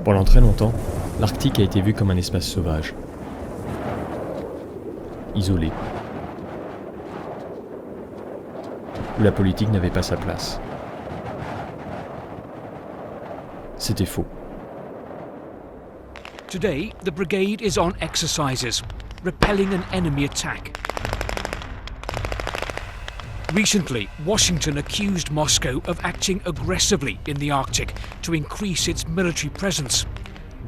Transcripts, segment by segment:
Pendant très longtemps, l'Arctique a été vu comme un espace sauvage, isolé, où la politique n'avait pas sa place. C'était faux. Today, the brigade is on exercises, repelling an enemy attack. Recently, Washington accused Moscow of acting aggressively in the Arctic to increase its military presence.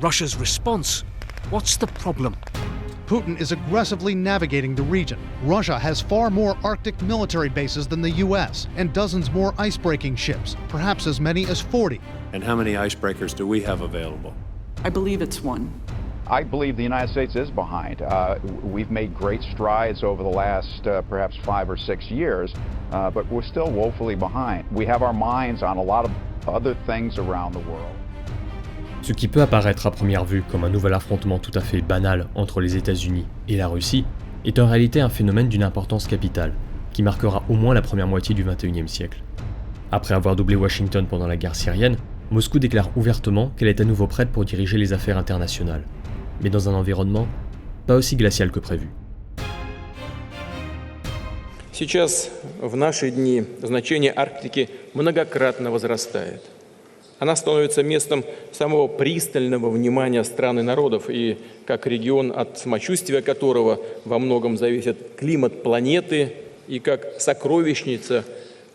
Russia's response? What's the problem? Putin is aggressively navigating the region. Russia has far more Arctic military bases than the US and dozens more icebreaking ships, perhaps as many as 40. And how many icebreakers do we have available? I believe it's one. I believe the United States is behind. We've made great strides over the last perhaps 5 or 6 years, but we're still woefully behind. We have our minds on a lot of other things around the world. Ce qui peut apparaître à première vue comme un nouvel affrontement tout à fait banal entre les États-Unis et la Russie est en réalité un phénomène d'une importance capitale, qui marquera au moins la première moitié du XXIe siècle. Après avoir doublé Washington pendant la guerre syrienne, Moscou déclare ouvertement qu'elle est à nouveau prête pour diriger les affaires internationales, mais dans un environnement pas aussi glacial que prévu. Сейчас, в наши дни, значение Арктики многократно возрастает. Она становится местом самого пристального внимания стран и народов, и как регион, от самочувствия которого во многом зависит климат планеты, и как сокровищница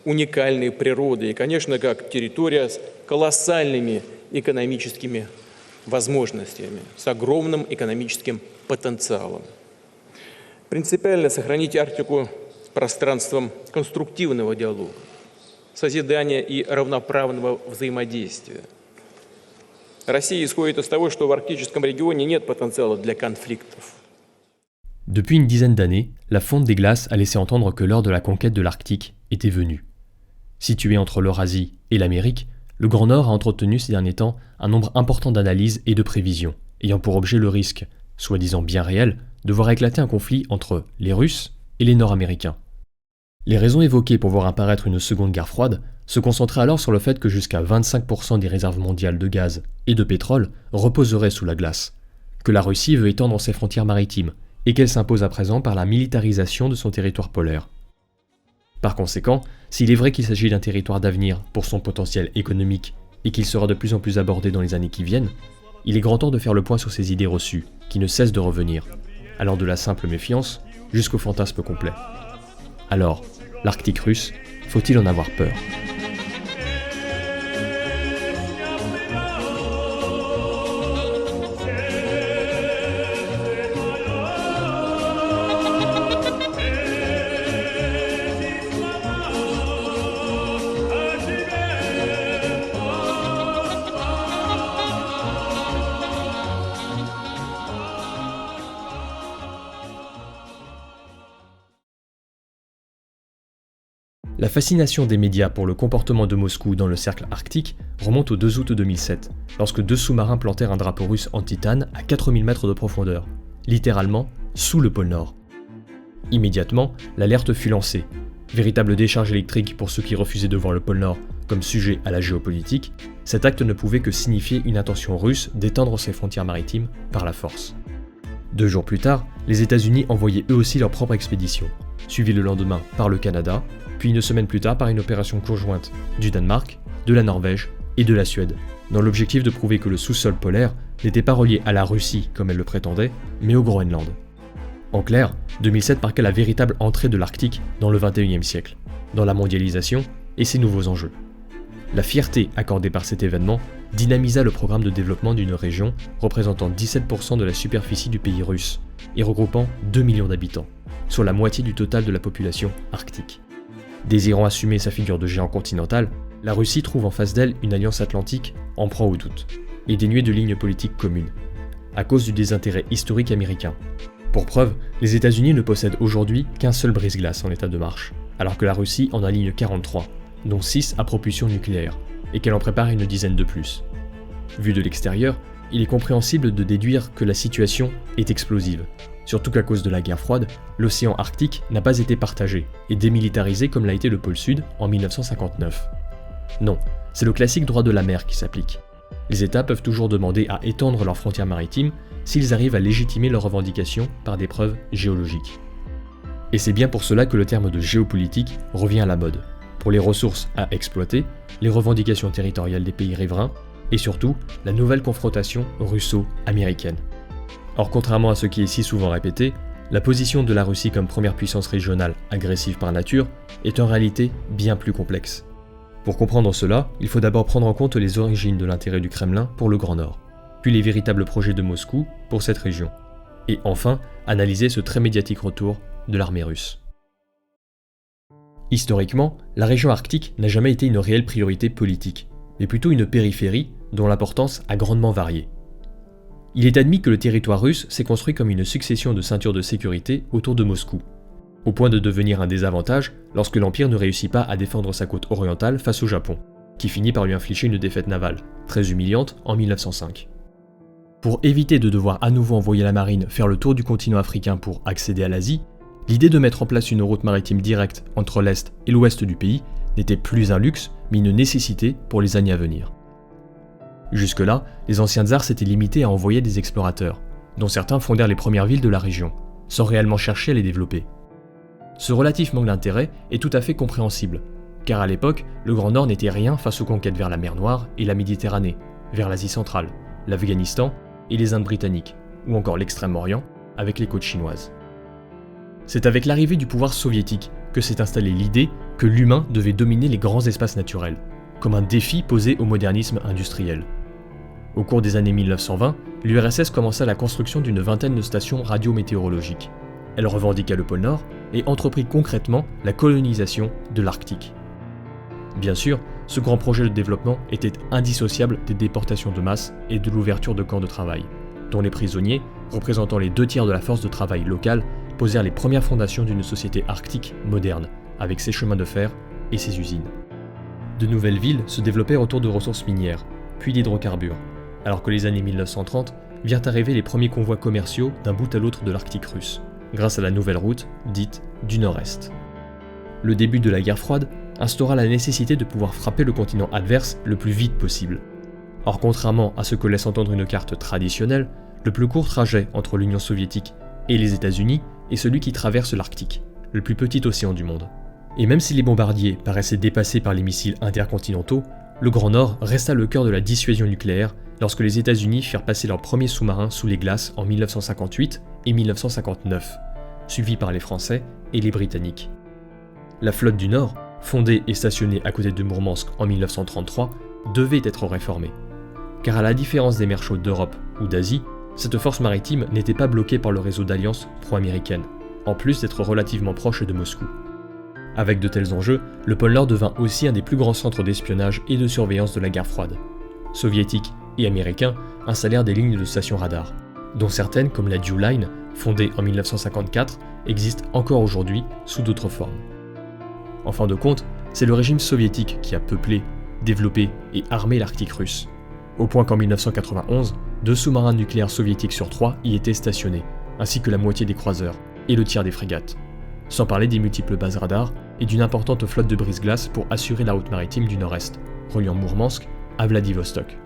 уникальной природы, и, конечно, как территория с колоссальными экономическими возможностями, с огромным экономическим потенциалом. Принципиально сохранить Арктику пространством конструктивного диалога, созидания и равноправного взаимодействия. Россия исходит из того, что в арктическом регионе нет потенциала для конфликтов. Depuis une dizaine d'années, la fonte des glaces a laissé entendre que l'heure de la conquête de l'Arctique était venue. Situé entre l'Eurasie et l'Amérique, le Grand Nord a entretenu ces derniers temps un nombre important d'analyses et de prévisions, ayant pour objet le risque, soi-disant bien réel, de voir éclater un conflit entre les Russes et les Nord-Américains. Les raisons évoquées pour voir apparaître une seconde guerre froide se concentraient alors sur le fait que jusqu'à 25% des réserves mondiales de gaz et de pétrole reposeraient sous la glace, que la Russie veut étendre ses frontières maritimes et qu'elle s'impose à présent par la militarisation de son territoire polaire. Par conséquent, s'il est vrai qu'il s'agit d'un territoire d'avenir pour son potentiel économique et qu'il sera de plus en plus abordé dans les années qui viennent, il est grand temps de faire le point sur ces idées reçues, qui ne cessent de revenir, allant de la simple méfiance jusqu'au fantasme complet. Alors, l'Arctique russe, faut-il en avoir peur ? La fascination des médias pour le comportement de Moscou dans le cercle arctique remonte au 2 août 2007, lorsque 2 sous-marins plantèrent un drapeau russe en titane à 4000 mètres de profondeur, littéralement sous le pôle Nord. Immédiatement, l'alerte fut lancée. Véritable décharge électrique pour ceux qui refusaient de voir le pôle Nord comme sujet à la géopolitique, cet acte ne pouvait que signifier une intention russe d'étendre ses frontières maritimes par la force. 2 jours plus tard, les États-Unis envoyaient eux aussi leur propre expédition, suivie le lendemain par le Canada, puis une semaine plus tard par une opération conjointe du Danemark, de la Norvège et de la Suède, dans l'objectif de prouver que le sous-sol polaire n'était pas relié à la Russie comme elle le prétendait, mais au Groenland. En clair, 2007 marqua la véritable entrée de l'Arctique dans le XXIe siècle, dans la mondialisation et ses nouveaux enjeux. La fierté accordée par cet événement dynamisa le programme de développement d'une région représentant 17% de la superficie du pays russe et regroupant 2 millions d'habitants, soit la moitié du total de la population arctique. Désirant assumer sa figure de géant continental, la Russie trouve en face d'elle une alliance atlantique en proie au doute, et dénuée de lignes politiques communes, à cause du désintérêt historique américain. Pour preuve, les États-Unis ne possèdent aujourd'hui qu'un seul brise-glace en état de marche, alors que la Russie en aligne 43, dont 6 à propulsion nucléaire, et qu'elle en prépare une dizaine de plus. Vu de l'extérieur, il est compréhensible de déduire que la situation est explosive, surtout qu'à cause de la guerre froide, l'océan Arctique n'a pas été partagé et démilitarisé comme l'a été le pôle Sud en 1959. Non, c'est le classique droit de la mer qui s'applique. les États peuvent toujours demander à étendre leurs frontières maritimes s'ils arrivent à légitimer leurs revendications par des preuves géologiques. Et c'est bien pour cela que le terme de géopolitique revient à la mode, pour les ressources à exploiter, les revendications territoriales des pays riverains, et surtout la nouvelle confrontation russo-américaine. Or, contrairement à ce qui est si souvent répété, la position de la Russie comme première puissance régionale agressive par nature est en réalité bien plus complexe. Pour comprendre cela, il faut d'abord prendre en compte les origines de l'intérêt du Kremlin pour le Grand Nord, puis les véritables projets de Moscou pour cette région, et enfin analyser ce très médiatique retour de l'armée russe. Historiquement, la région arctique n'a jamais été une réelle priorité politique, mais plutôt une périphérie dont l'importance a grandement varié. Il est admis que le territoire russe s'est construit comme une succession de ceintures de sécurité autour de Moscou, au point de devenir un désavantage lorsque l'Empire ne réussit pas à défendre sa côte orientale face au Japon, qui finit par lui infliger une défaite navale, très humiliante en 1905. Pour éviter de devoir à nouveau envoyer la marine faire le tour du continent africain pour accéder à l'Asie, l'idée de mettre en place une route maritime directe entre l'Est et l'Ouest du pays n'était plus un luxe, mais une nécessité pour les années à venir. Jusque-là, les anciens tsars s'étaient limités à envoyer des explorateurs, dont certains fondèrent les premières villes de la région, sans réellement chercher à les développer. Ce relatif manque d'intérêt est tout à fait compréhensible, car à l'époque, le Grand Nord n'était rien face aux conquêtes vers la mer Noire et la Méditerranée, vers l'Asie centrale, l'Afghanistan et les Indes britanniques, ou encore l'Extrême-Orient avec les côtes chinoises. C'est avec l'arrivée du pouvoir soviétique que s'est installée l'idée que l'humain devait dominer les grands espaces naturels, comme un défi posé au modernisme industriel. Au cours des années 1920, l'URSS commença la construction d'une vingtaine de stations radiométéorologiques. Elle revendiqua le pôle Nord et entreprit concrètement la colonisation de l'Arctique. Bien sûr, ce grand projet de développement était indissociable des déportations de masse et de l'ouverture de camps de travail, dont les prisonniers, représentant les 2/3 de la force de travail locale, posèrent les premières fondations d'une société arctique moderne, avec ses chemins de fer et ses usines. De nouvelles villes se développèrent autour de ressources minières, puis d'hydrocarbures, alors que les années 1930 virent arriver les premiers convois commerciaux d'un bout à l'autre de l'Arctique russe, grâce à la nouvelle route dite du Nord-Est. Le début de la guerre froide instaura la nécessité de pouvoir frapper le continent adverse le plus vite possible. Or, contrairement à ce que laisse entendre une carte traditionnelle, le plus court trajet entre l'Union soviétique et les États-Unis est celui qui traverse l'Arctique, le plus petit océan du monde. Et même si les bombardiers paraissaient dépassés par les missiles intercontinentaux, le Grand Nord resta le cœur de la dissuasion nucléaire lorsque les États-Unis firent passer leurs premiers sous-marins sous les glaces en 1958 et 1959, suivis par les Français et les Britanniques. La flotte du Nord, fondée et stationnée à côté de Mourmansk en 1933, devait être réformée. Car à la différence des mers chaudes d'Europe ou d'Asie, cette force maritime n'était pas bloquée par le réseau d'alliances pro-américaines, en plus d'être relativement proche de Moscou. Avec de tels enjeux, le pôle Nord devint aussi un des plus grands centres d'espionnage et de surveillance de la guerre froide. Soviétiques et américains installèrent des lignes de stations radar, dont certaines, comme la Dew Line, fondée en 1954, existent encore aujourd'hui sous d'autres formes. En fin de compte, c'est le régime soviétique qui a peuplé, développé et armé l'Arctique russe, au point qu'en 1991, 2 sous-marins nucléaires soviétiques sur 3 y étaient stationnés, ainsi que la moitié des croiseurs et le tiers des frégates, sans parler des multiples bases radars et d'une importante flotte de brise-glace pour assurer la route maritime du Nord-Est, reliant Mourmansk à Vladivostok.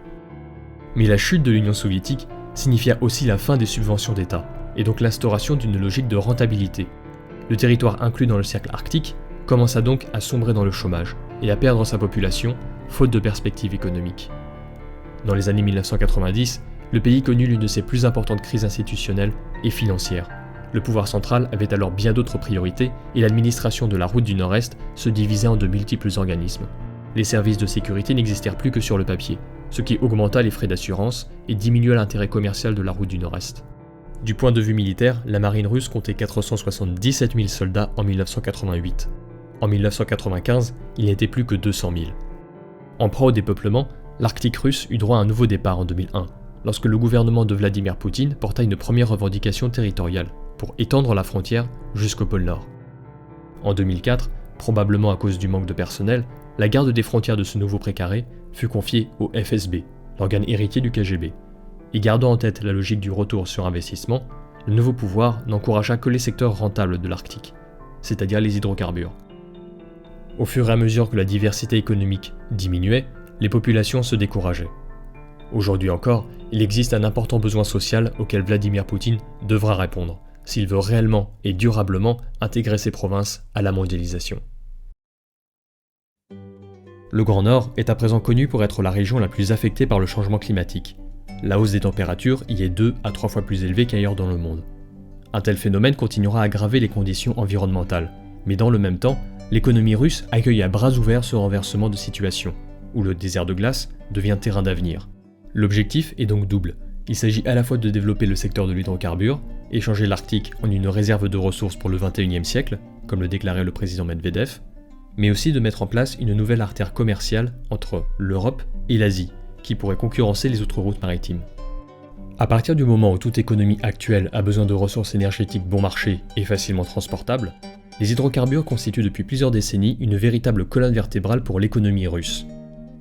Mais la chute de l'Union soviétique signifia aussi la fin des subventions d'État, et donc l'instauration d'une logique de rentabilité. Le territoire inclus dans le cercle arctique commença donc à sombrer dans le chômage et à perdre sa population, faute de perspectives économiques. Dans les années 1990, le pays connut l'une de ses plus importantes crises institutionnelles et financières. Le pouvoir central avait alors bien d'autres priorités et l'administration de la route du Nord-Est se divisait en de multiples organismes. Les services de sécurité n'existèrent plus que sur le papier, ce qui augmenta les frais d'assurance et diminua l'intérêt commercial de la route du Nord-Est. Du point de vue militaire, la marine russe comptait 477 000 soldats en 1988. En 1995, il n'était plus que 200 000. En proie au dépeuplement, l'Arctique russe eut droit à un nouveau départ en 2001, lorsque le gouvernement de Vladimir Poutine porta une première revendication territoriale pour étendre la frontière jusqu'au pôle Nord. En 2004, probablement à cause du manque de personnel, la garde des frontières de ce nouveau précaré fut confiée au FSB, l'organe héritier du KGB. Et gardant en tête la logique du retour sur investissement, le nouveau pouvoir n'encouragea que les secteurs rentables de l'Arctique, c'est-à-dire les hydrocarbures. Au fur et à mesure que la diversité économique diminuait, les populations se décourageaient. Aujourd'hui encore, il existe un important besoin social auquel Vladimir Poutine devra répondre, s'il veut réellement et durablement intégrer ces provinces à la mondialisation. Le Grand Nord est à présent connu pour être la région la plus affectée par le changement climatique. La hausse des températures y est 2 à 3 fois plus élevée qu'ailleurs dans le monde. Un tel phénomène continuera à aggraver les conditions environnementales, mais dans le même temps, l'économie russe accueille à bras ouverts ce renversement de situation, où le désert de glace devient terrain d'avenir. L'objectif est donc double. Il s'agit à la fois de développer le secteur de l'hydrocarbure, échanger l'Arctique en une réserve de ressources pour le XXIe siècle, comme le déclarait le président Medvedev, mais aussi de mettre en place une nouvelle artère commerciale entre l'Europe et l'Asie, qui pourrait concurrencer les autres routes maritimes. À partir du moment où toute économie actuelle a besoin de ressources énergétiques bon marché et facilement transportables, les hydrocarbures constituent depuis plusieurs décennies une véritable colonne vertébrale pour l'économie russe.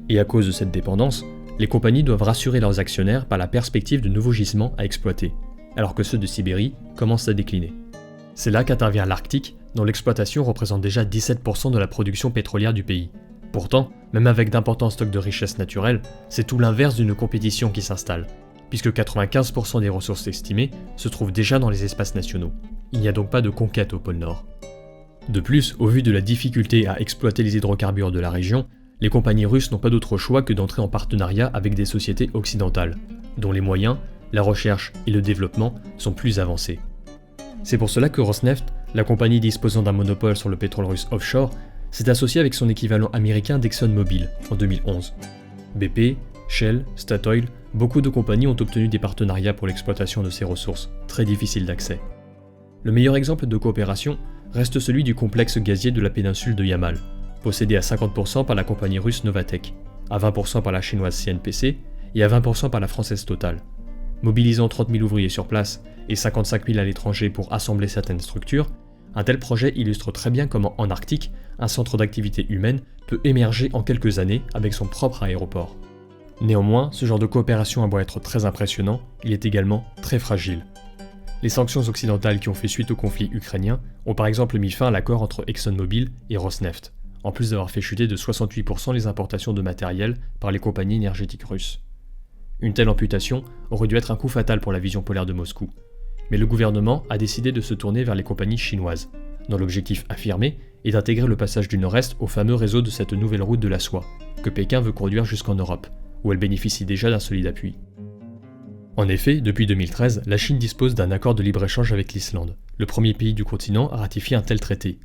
Et à cause de cette dépendance, les compagnies doivent rassurer leurs actionnaires par la perspective de nouveaux gisements à exploiter, alors que ceux de Sibérie commencent à décliner. C'est là qu'intervient l'Arctique, dont l'exploitation représente déjà 17% de la production pétrolière du pays. Pourtant, même avec d'importants stocks de richesses naturelles, c'est tout l'inverse d'une compétition qui s'installe, puisque 95% des ressources estimées se trouvent déjà dans les espaces nationaux. Il n'y a donc pas de conquête au pôle Nord. De plus, au vu de la difficulté à exploiter les hydrocarbures de la région, les compagnies russes n'ont pas d'autre choix que d'entrer en partenariat avec des sociétés occidentales, dont les moyens, la recherche et le développement sont plus avancés. C'est pour cela que Rosneft, la compagnie disposant d'un monopole sur le pétrole russe offshore, s'est associée avec son équivalent américain d'ExxonMobil en 2011. BP, Shell, Statoil, beaucoup de compagnies ont obtenu des partenariats pour l'exploitation de ces ressources, très difficiles d'accès. Le meilleur exemple de coopération reste celui du complexe gazier de la péninsule de Yamal, possédé à 50% par la compagnie russe Novatek, à 20% par la chinoise CNPC et à 20% par la française Total. Mobilisant 30 000 ouvriers sur place et 55 000 à l'étranger pour assembler certaines structures, un tel projet illustre très bien comment en Arctique, un centre d'activité humaine peut émerger en quelques années avec son propre aéroport. Néanmoins, ce genre de coopération a beau être très impressionnant, il est également très fragile. Les sanctions occidentales qui ont fait suite au conflit ukrainien ont par exemple mis fin à l'accord entre ExxonMobil et Rosneft, en plus d'avoir fait chuter de 68% les importations de matériel par les compagnies énergétiques russes. Une telle amputation aurait dû être un coup fatal pour la vision polaire de Moscou, mais le gouvernement a décidé de se tourner vers les compagnies chinoises, dont l'objectif affirmé est d'intégrer le passage du Nord-Est au fameux réseau de cette nouvelle route de la soie, que Pékin veut conduire jusqu'en Europe, où elle bénéficie déjà d'un solide appui. En effet, depuis 2013, la Chine dispose d'un accord de libre-échange avec l'Islande, le premier pays du continent à ratifier un tel traité.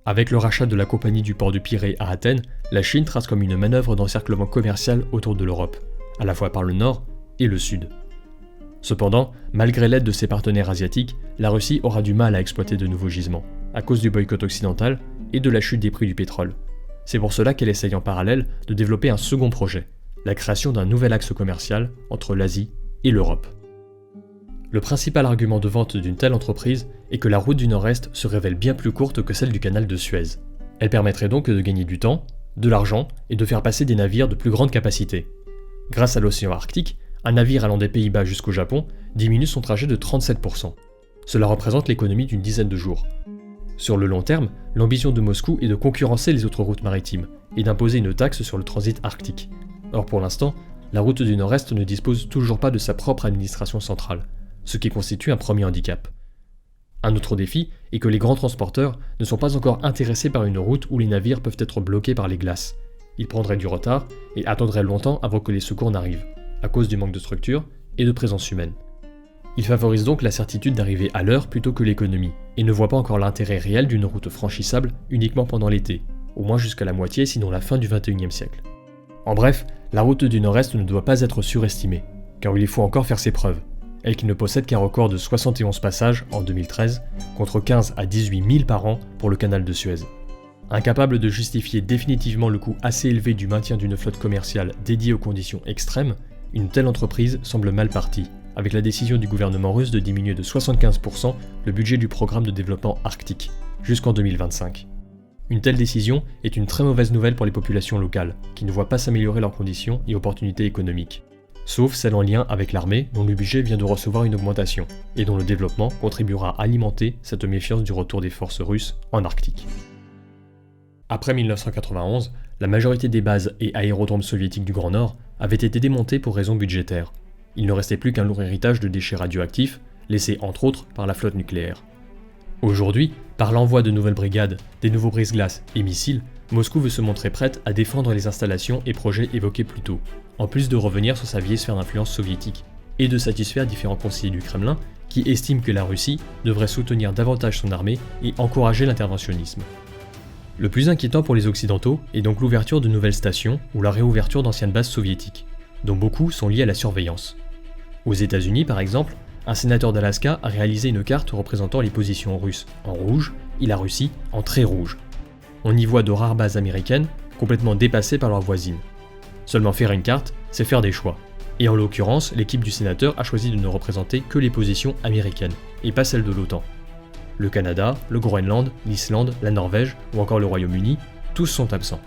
Avec le rachat de la compagnie du port de Pirée à Athènes, la Chine trace comme une manœuvre d'encerclement commercial autour de l'Europe, à la fois par le nord et le sud. Cependant, malgré l'aide de ses partenaires asiatiques, la Russie aura du mal à exploiter de nouveaux gisements, à cause du boycott occidental et de la chute des prix du pétrole. C'est pour cela qu'elle essaye en parallèle de développer un second projet, la création d'un nouvel axe commercial entre l'Asie et l'Europe. Le principal argument de vente d'une telle entreprise est que la route du Nord-Est se révèle bien plus courte que celle du canal de Suez. Elle permettrait donc de gagner du temps, de l'argent et de faire passer des navires de plus grande capacité. Grâce à l'océan Arctique, un navire allant des Pays-Bas jusqu'au Japon diminue son trajet de 37%. Cela représente l'économie d'une dizaine de jours. Sur le long terme, l'ambition de Moscou est de concurrencer les autres routes maritimes et d'imposer une taxe sur le transit arctique. Or pour l'instant, la route du Nord-Est ne dispose toujours pas de sa propre administration centrale, ce qui constitue un premier handicap. Un autre défi est que les grands transporteurs ne sont pas encore intéressés par une route où les navires peuvent être bloqués par les glaces. Ils prendraient du retard et attendraient longtemps avant que les secours n'arrivent, à cause du manque de structure et de présence humaine. Ils favorisent donc la certitude d'arriver à l'heure plutôt que l'économie, et ne voient pas encore l'intérêt réel d'une route franchissable uniquement pendant l'été, au moins jusqu'à la moitié sinon la fin du XXIe siècle. En bref, la route du Nord-Est ne doit pas être surestimée, car il lui faut encore faire ses preuves, elle qui ne possède qu'un record de 71 passages en 2013, contre 15 à 18 000 par an pour le canal de Suez. Incapable de justifier définitivement le coût assez élevé du maintien d'une flotte commerciale dédiée aux conditions extrêmes, une telle entreprise semble mal partie, avec la décision du gouvernement russe de diminuer de 75% le budget du programme de développement arctique, jusqu'en 2025. Une telle décision est une très mauvaise nouvelle pour les populations locales, qui ne voient pas s'améliorer leurs conditions et opportunités économiques. Sauf celle en lien avec l'armée, dont le budget vient de recevoir une augmentation, et dont le développement contribuera à alimenter cette méfiance du retour des forces russes en Arctique. Après 1991, la majorité des bases et aérodromes soviétiques du Grand Nord avaient été démontés pour raisons budgétaires. Il ne restait plus qu'un lourd héritage de déchets radioactifs, laissés entre autres par la flotte nucléaire. Aujourd'hui, par l'envoi de nouvelles brigades, des nouveaux brise-glaces et missiles, Moscou veut se montrer prête à défendre les installations et projets évoqués plus tôt, en plus de revenir sur sa vieille sphère d'influence soviétique, et de satisfaire différents conseillers du Kremlin qui estiment que la Russie devrait soutenir davantage son armée et encourager l'interventionnisme. Le plus inquiétant pour les Occidentaux est donc l'ouverture de nouvelles stations ou la réouverture d'anciennes bases soviétiques, dont beaucoup sont liées à la surveillance. Aux États-Unis, par exemple, un sénateur d'Alaska a réalisé une carte représentant les positions russes en rouge et la Russie en très rouge. On y voit de rares bases américaines complètement dépassées par leurs voisines. Seulement faire une carte, c'est faire des choix. Et en l'occurrence, l'équipe du sénateur a choisi de ne représenter que les positions américaines, et pas celles de l'OTAN. Le Canada, le Groenland, l'Islande, la Norvège ou encore le Royaume-Uni, tous sont absents.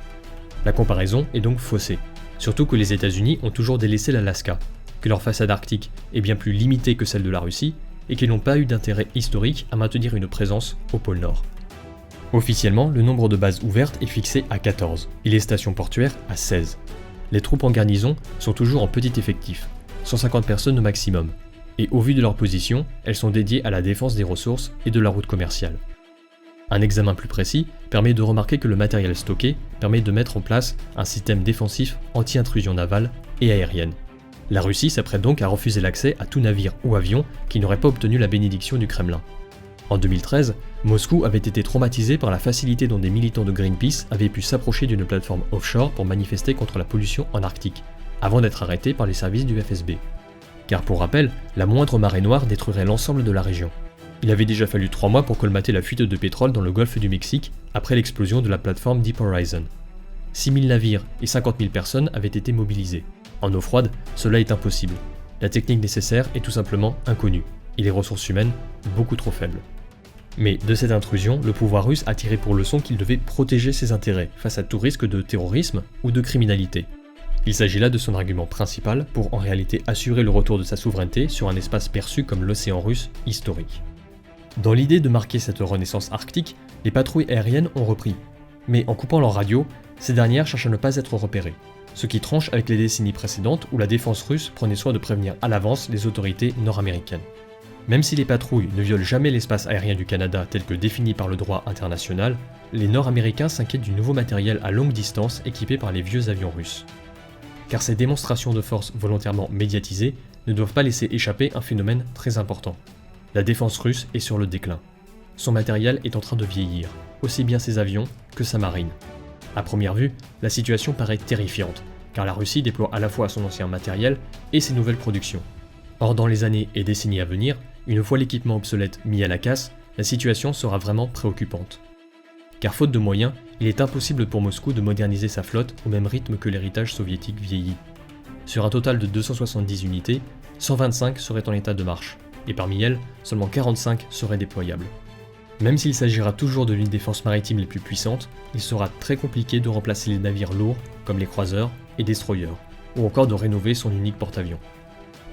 La comparaison est donc faussée, surtout que les États-Unis ont toujours délaissé l'Alaska, que leur façade arctique est bien plus limitée que celle de la Russie, et qu'ils n'ont pas eu d'intérêt historique à maintenir une présence au pôle Nord. Officiellement, le nombre de bases ouvertes est fixé à 14, et les stations portuaires à 16. Les troupes en garnison sont toujours en petit effectif, 150 personnes au maximum, et au vu de leur position, elles sont dédiées à la défense des ressources et de la route commerciale. Un examen plus précis permet de remarquer que le matériel stocké permet de mettre en place un système défensif anti-intrusion navale et aérienne. La Russie s'apprête donc à refuser l'accès à tout navire ou avion qui n'aurait pas obtenu la bénédiction du Kremlin. En 2013, Moscou avait été traumatisé par la facilité dont des militants de Greenpeace avaient pu s'approcher d'une plateforme offshore pour manifester contre la pollution en Arctique, avant d'être arrêtés par les services du FSB. Car pour rappel, la moindre marée noire détruirait l'ensemble de la région. Il avait déjà fallu 3 mois pour colmater la fuite de pétrole dans le golfe du Mexique après l'explosion de la plateforme Deep Horizon. 6000 navires et 50 000 personnes avaient été mobilisés. En eau froide, cela est impossible. La technique nécessaire est tout simplement inconnue, et les ressources humaines beaucoup trop faibles. Mais de cette intrusion, le pouvoir russe a tiré pour leçon qu'il devait protéger ses intérêts face à tout risque de terrorisme ou de criminalité. Il s'agit là de son argument principal pour en réalité assurer le retour de sa souveraineté sur un espace perçu comme l'océan russe historique. Dans l'idée de marquer cette renaissance arctique, les patrouilles aériennes ont repris. Mais en coupant leur radio, ces dernières cherchent à ne pas être repérées, ce qui tranche avec les décennies précédentes où la défense russe prenait soin de prévenir à l'avance les autorités nord-américaines. Même si les patrouilles ne violent jamais l'espace aérien du Canada tel que défini par le droit international, les Nord-Américains s'inquiètent du nouveau matériel à longue distance équipé par les vieux avions russes. Car ces démonstrations de force volontairement médiatisées ne doivent pas laisser échapper un phénomène très important. La défense russe est sur le déclin. Son matériel est en train de vieillir, aussi bien ses avions que sa marine. À première vue, la situation paraît terrifiante, car la Russie déploie à la fois son ancien matériel et ses nouvelles productions. Or, dans les années et décennies à venir, une fois l'équipement obsolète mis à la casse, la situation sera vraiment préoccupante. Car faute de moyens, il est impossible pour Moscou de moderniser sa flotte au même rythme que l'héritage soviétique vieillit. Sur un total de 270 unités, 125 seraient en état de marche, et parmi elles, seulement 45 seraient déployables. Même s'il s'agira toujours de l'une des forces maritimes les plus puissantes, il sera très compliqué de remplacer les navires lourds, comme les croiseurs et destroyers, ou encore de rénover son unique porte-avions.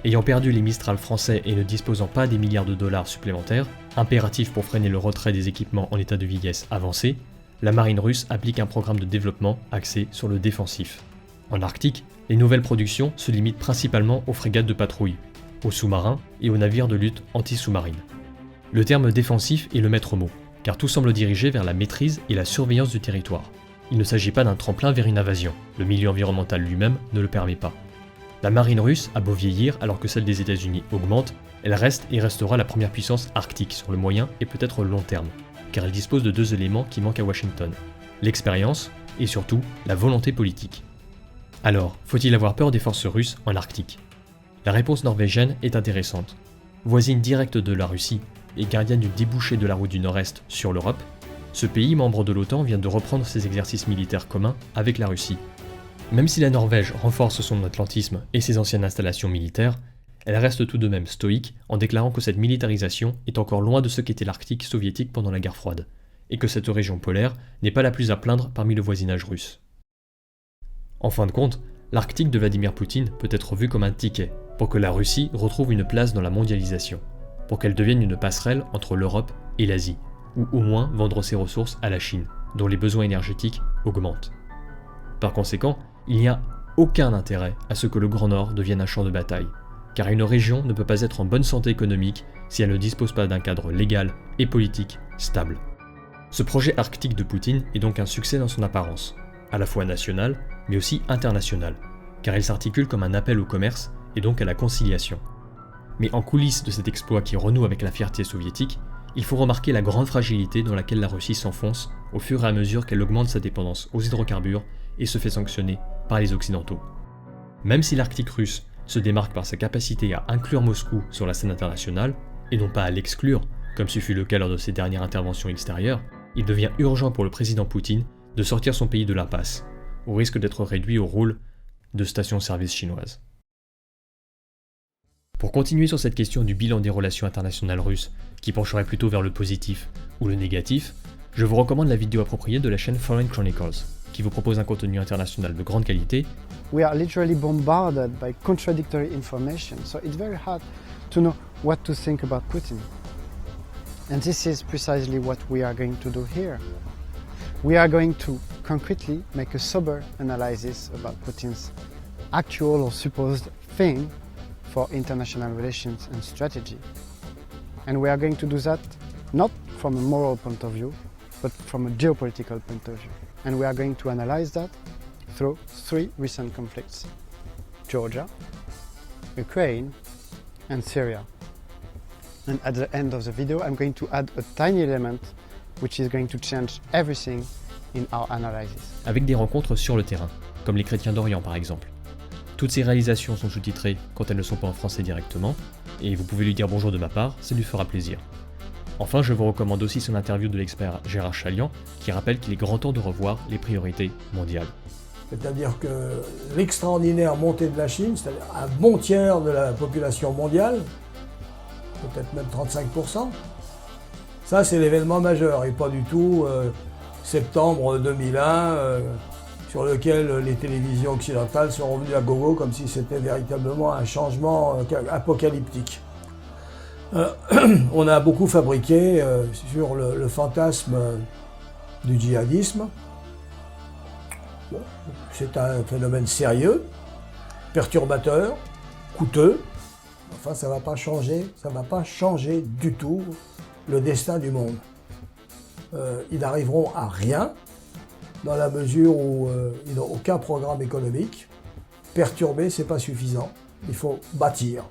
Ayant perdu les Mistral français et ne disposant pas des milliards de dollars supplémentaires, impératifs pour freiner le retrait des équipements en état de vieillesse avancé, la marine russe applique un programme de développement axé sur le défensif. En Arctique, les nouvelles productions se limitent principalement aux frégates de patrouille, aux sous-marins et aux navires de lutte anti-sous-marine. Le terme défensif est le maître mot, car tout semble dirigé vers la maîtrise et la surveillance du territoire. Il ne s'agit pas d'un tremplin vers une invasion, le milieu environnemental lui-même ne le permet pas. La marine russe a beau vieillir alors que celle des États-Unis augmente, elle reste et restera la première puissance arctique sur le moyen et peut-être le long terme, car elle dispose de 2 éléments qui manquent à Washington, l'expérience et surtout la volonté politique. Alors, faut-il avoir peur des forces russes en Arctique ? La réponse norvégienne est intéressante. Voisine directe de la Russie et gardienne du débouché de la route du Nord-Est sur l'Europe, ce pays membre de l'OTAN vient de reprendre ses exercices militaires communs avec la Russie. Même si la Norvège renforce son atlantisme et ses anciennes installations militaires, elle reste tout de même stoïque en déclarant que cette militarisation est encore loin de ce qu'était l'Arctique soviétique pendant la guerre froide, et que cette région polaire n'est pas la plus à plaindre parmi le voisinage russe. En fin de compte, l'Arctique de Vladimir Poutine peut être vu comme un ticket pour que la Russie retrouve une place dans la mondialisation, pour qu'elle devienne une passerelle entre l'Europe et l'Asie, ou au moins vendre ses ressources à la Chine, dont les besoins énergétiques augmentent. Par conséquent, il n'y a aucun intérêt à ce que le Grand Nord devienne un champ de bataille, car une région ne peut pas être en bonne santé économique si elle ne dispose pas d'un cadre légal et politique stable. Ce projet arctique de Poutine est donc un succès dans son apparence, à la fois national, mais aussi international, car il s'articule comme un appel au commerce et donc à la conciliation. Mais en coulisses de cet exploit qui renoue avec la fierté soviétique, il faut remarquer la grande fragilité dans laquelle la Russie s'enfonce au fur et à mesure qu'elle augmente sa dépendance aux hydrocarbures et se fait sanctionner par les Occidentaux. Même si l'Arctique russe se démarque par sa capacité à inclure Moscou sur la scène internationale, et non pas à l'exclure, comme ce fut le cas lors de ses dernières interventions extérieures, il devient urgent pour le président Poutine de sortir son pays de l'impasse, au risque d'être réduit au rôle de station-service chinoise. Pour continuer sur cette question du bilan des relations internationales russes, qui pencherait plutôt vers le positif ou le négatif, je vous recommande la vidéo appropriée de la chaîne Foreign Chronicles, qui vous propose un contenu international de grande qualité. We are literally bombarded by contradictory information, so it's very hard to know what to think about Putin. And this is precisely what we are going to do here. We are going to concretely make a sober analysis about Putin's actual or supposed thing for international relations and strategy. And we are going to do that not from a moral point of view, but from a geopolitical point of view. And we are going to analyze that through 3 recent conflicts: Georgia, Ukraine, and Syria. And at the end of the video, I'm going to add a tiny element which is going to change everything in our analysis. Avec des rencontres sur le terrain, comme les chrétiens d'Orient par exemple. Toutes ces réalisations sont sous-titrées quand elles ne sont pas en français directement, et vous pouvez lui dire bonjour de ma part, ça lui fera plaisir. Enfin, je vous recommande aussi son interview de l'expert Gérard Chalian, qui rappelle qu'il est grand temps de revoir les priorités mondiales. C'est-à-dire que l'extraordinaire montée de la Chine, c'est-à-dire un bon tiers de la population mondiale, peut-être même 35%, ça c'est l'événement majeur, et pas du tout septembre 2001, sur lequel les télévisions occidentales sont revenues à gogo comme si c'était véritablement un changement apocalyptique. On a beaucoup fabriqué sur le fantasme du djihadisme. Bon, c'est un phénomène sérieux, perturbateur, coûteux. Enfin, ça ne va pas changer du tout le destin du monde. Ils n'arriveront à rien dans la mesure où ils n'ont aucun programme économique. Perturber, ce n'est pas suffisant. Il faut bâtir.